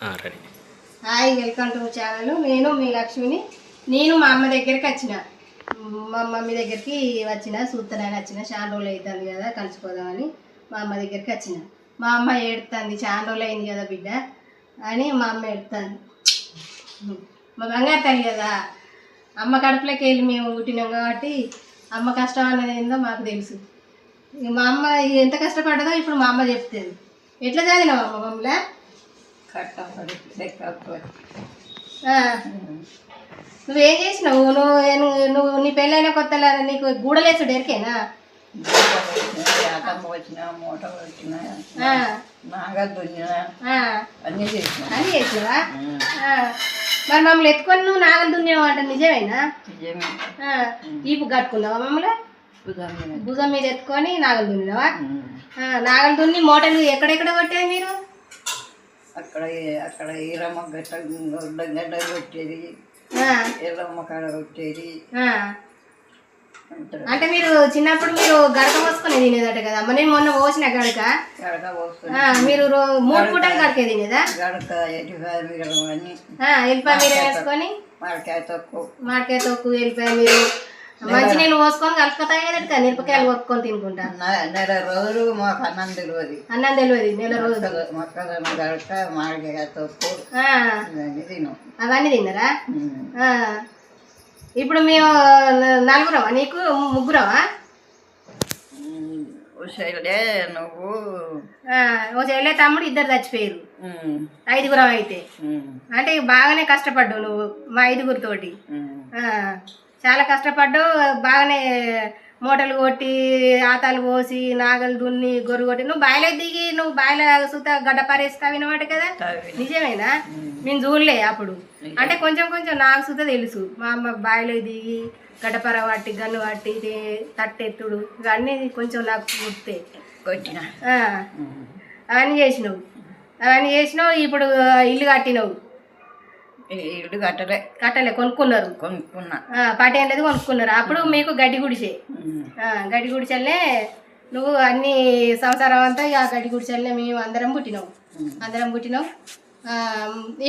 Ready. Hi, welcome to channel. నేను మీ లక్ష్మిని. నేను మా అమ్మ దగ్గరికి వచ్చిన, మా మమ్మీ దగ్గరికి వచ్చిన, చూస్తానని వచ్చిన. చాలా రోజులు అవుతుంది కదా, కలిసిపోదామని మా అమ్మ దగ్గరికి వచ్చిన. మా అమ్మ ఏడుతుంది, చాలా రోజులు అయింది కదా బిడ్డ అని మా అమ్మ ఏడుతుంది. మా బంగారు తల్లి కదా, అమ్మ కడుపులోకి వెళ్ళి మేము పుట్టినాం కాబట్టి అమ్మ కష్టం అనేది ఏందో మాకు తెలుసు. మా అమ్మ ఎంత కష్టపడ్డదో ఇప్పుడు మా అమ్మ చెప్తుంది. ఎట్లా చదివినావు అమ్మ మమ్మల్ని? నువ్వేం చేసినావు? నువ్వు నీ పెళ్ళైన కొత్తలో నీకు గూడలేసుడు ఎరికేనా? అన్నీ చేసినావా? మరి మమ్మల్ని ఎత్తుకొని నువ్వు నాగలు దున్నావు అంట, నిజమేనా? ఈపు కట్టుకున్నావా మమ్మల్ని? భుజం మీద ఎత్తుకొని నాగలు దున్నావా? నాగలు దున్ని మోటార్లు ఎక్కడెక్కడ కొట్టేది మీరు? అక్కడ అక్కడ ఈరమ్మ గడ్డ కొట్టేది, ఎల్లమ్మ కాడ కొట్టేది. అంటే మీరు చిన్నప్పుడు మీరు గడక పోసుకొని తినేదట కదా అమ్మ? నేను మొన్న పోసిన గడక మీరు 3 పూటలు గడకే తినేదా? గడక ఎల్లిపాయ మీరు వేసుకొని మామిడికాయ తొక్కు ఎల్లిపాయ మీరు మంచి నీళ్ళు పోసుకొని కలుపుతాయేదట కదా, మిరపకాయలు కొట్టుకొని తినుకుంటా. నెల రోజులు మాకు అన్నం తెలియదు. నెల రోజులు మొక్కజొన్న గడక మామిడికాయ తొక్కు అవన్నీ తిన్నారా? ఇప్పుడు మేము నలుగురమా, నీకు ముగ్గురమా? చెల్లె నువ్వు ఓ చెల్లె తమ్ముడు ఇద్దరు చచ్చిపోయారు, 5గురం అయితే. అంటే బాగానే కష్టపడ్డావు నువ్వు మా 5గురితోటి. చాలా కష్టపడ్డావు, బాగానే మూటలు కొట్టి ఆతాలు పోసి నాగలు దున్ని గొర్రె కొట్టి నువ్వు బాయిలో దిగి నువ్వు బాయిలో సుత గడ్డ పారేస్తా వినమాట కదా, నిజమేనా? మేము చూడలే అప్పుడు. అంటే కొంచెం కొంచెం నాకు సుత తెలుసు. మా అమ్మ బాయిలో దిగి గడ్డపర పట్టి గన్ను పట్టి తట్టెత్తుడు ఇవన్నీ కొంచెం నాకు గుర్తే. అవన్నీ చేసినావు. ఇప్పుడు ఇల్లు కట్టినావు. ఇల్లు కట్టలే కొనుక్కున్నారు. పాటేం లేదు, కొనుక్కున్నారు. అప్పుడు మీకు గడ్డి గుడిసెల్లే నువ్వు అన్ని సంసారం అంతా ఇక గడ్డి గుడిసెల్లే మేము అందరం పుట్టినావు.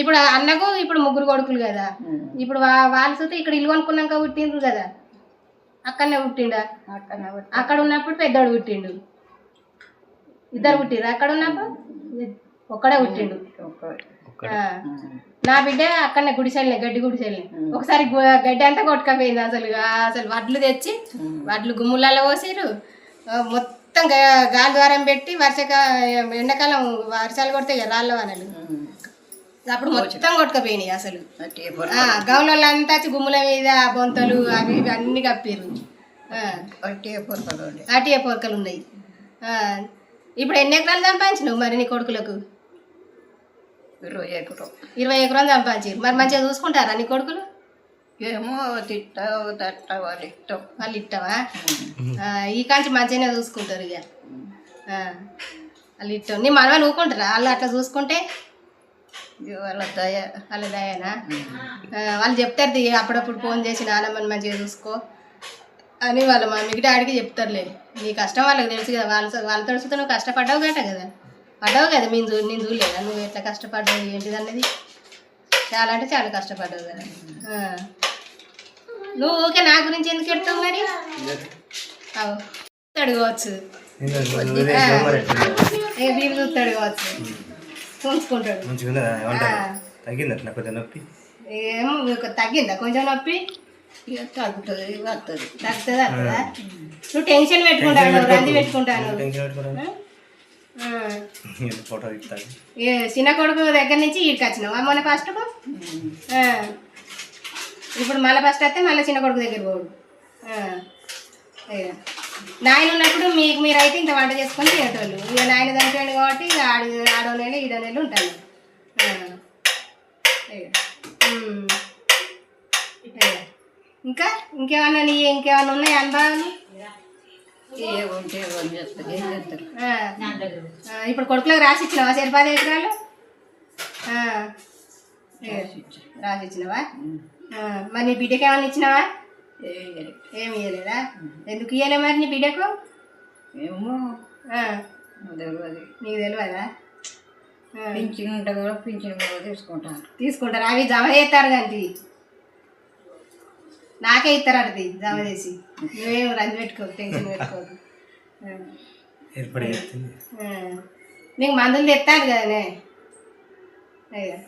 ఇప్పుడు అన్నకు ఇప్పుడు 3 కొడుకులు కదా. ఇప్పుడు వాళ్ళు చూస్తే ఇక్కడ ఇల్లు కొనుక్కున్నాక పుట్టిండ్రు కదా, అక్కడనే పుట్టిండా? అక్కడ ఉన్నప్పుడు పెద్దోడు పుట్టిండు, 2 పుట్టిండ్రు. అక్కడ ఉన్నప్పుడు ఒక్కడే పుట్టిండు. నా బిడ్డ అక్కడనే గడ్డి గుడిసెల్ని. ఒకసారి గడ్డి అంతా కొట్టుకపోయింది. అసలు వడ్లు తెచ్చి వడ్లు గుమ్ములలో పోసిరు, మొత్తం గాలి ద్వారం పెట్టి ఎండాకాలం వర్షాలు కొడితే రాళ్ళ వానలు, అప్పుడు మొత్తం కొట్టుకపోయినాయి. అసలు గౌన్లంతా వచ్చి గుమ్ముల మీద బొంతలు అవి ఇవి అన్ని కప్పిరు. అటియ పొరకలు ఉన్నాయి. ఇప్పుడు ఎన్ని ఎకరాలు సంపాదించినావు మరి నీ కొడుకులకు? 20 ఎకరాలు సంపాదించారు. మరి మంచిగా చూసుకుంటారా నీ కొడుకులు? ఏమో వాళ్ళు ఇట్టవా? ఈ కాంచి మంచిగానే చూసుకుంటారు. ఇక వాళ్ళు ఇట్టం. నీ మనవాళ్ళు ఊరుకుంటారా వాళ్ళు అట్లా చూసుకుంటే? వాళ్ళ దయనా? వాళ్ళు చెప్తారు అప్పుడప్పుడు ఫోన్ చేసి నాన్నమ్మని మంచిగా చూసుకో అని వాళ్ళ మమ్మీకి డాడీకి చెప్తారులే. నీ కష్టం వాళ్ళకి తెలుసు కదా, వాళ్ళతో చూస్తే నువ్వు కష్టపడ్డావు గట కదా, నేను చూడలేదా నువ్వు ఎట్లా కష్టపడ్డావు ఏంటిది అన్నది? చాలా అంటే చాలా కష్టపడ్డావు కదా. నువ్వు ఓకే నా గురించి ఎందుకు చెప్తావు మరి? అడగవచ్చు, వీడు చూస్తే అడగవచ్చు, చూసుకుంటాడు. ఏమో తగ్గిందా కొంచెం నొప్పి? తగ్గుతుందా? నువ్వు టెన్షన్ పెట్టుకుంటాను, రంది పెట్టుకుంటాను. చిన్న కొడుకు దగ్గర నుంచి ఈడికి వచ్చినావు మొన్న ఫస్ట్. ఇప్పుడు మళ్ళీ ఫస్ట్ వస్తే మళ్ళీ చిన్న కొడుకు దగ్గర పోడు. నాయన ఉన్నప్పుడు మీరైతే ఇంత వంట చేసుకొని తినేటోళ్ళు. ఇక నాయన చనిపోయాడు కాబట్టి ఇక ఆడో నెల ఈడో నెలలు ఉంటాను. ఇంకేమన్నా ఇంకేమన్నా ఉన్నాయి అనుభవాలు? ఇప్పుడు కొడుకులకు రాసి ఇచ్చినావా 10 ఎకరాలు? రాసి ఇచ్చినావా? మరి నీ బిడ్డకి ఏమన్నా ఇచ్చినావా? ఏమి ఇవ్వలేదా? ఎందుకు ఇవ్వలే మరి నీ బిడ్డకు? ఏమో నీకు తెలియదా? పింఛన్ ఉంటే కూడా పింఛన్ కూడా తీసుకుంటాను. తీసుకుంటారు. అవి జమ చేస్తారు కానీ నాకే ఇస్తారు అది జమ చేసి. నువ్వేం రంది పెట్టుకోకు, టెన్షన్ పెట్టుకోకు. నీకు మందులు తెస్తాను కదనే. అయ్యా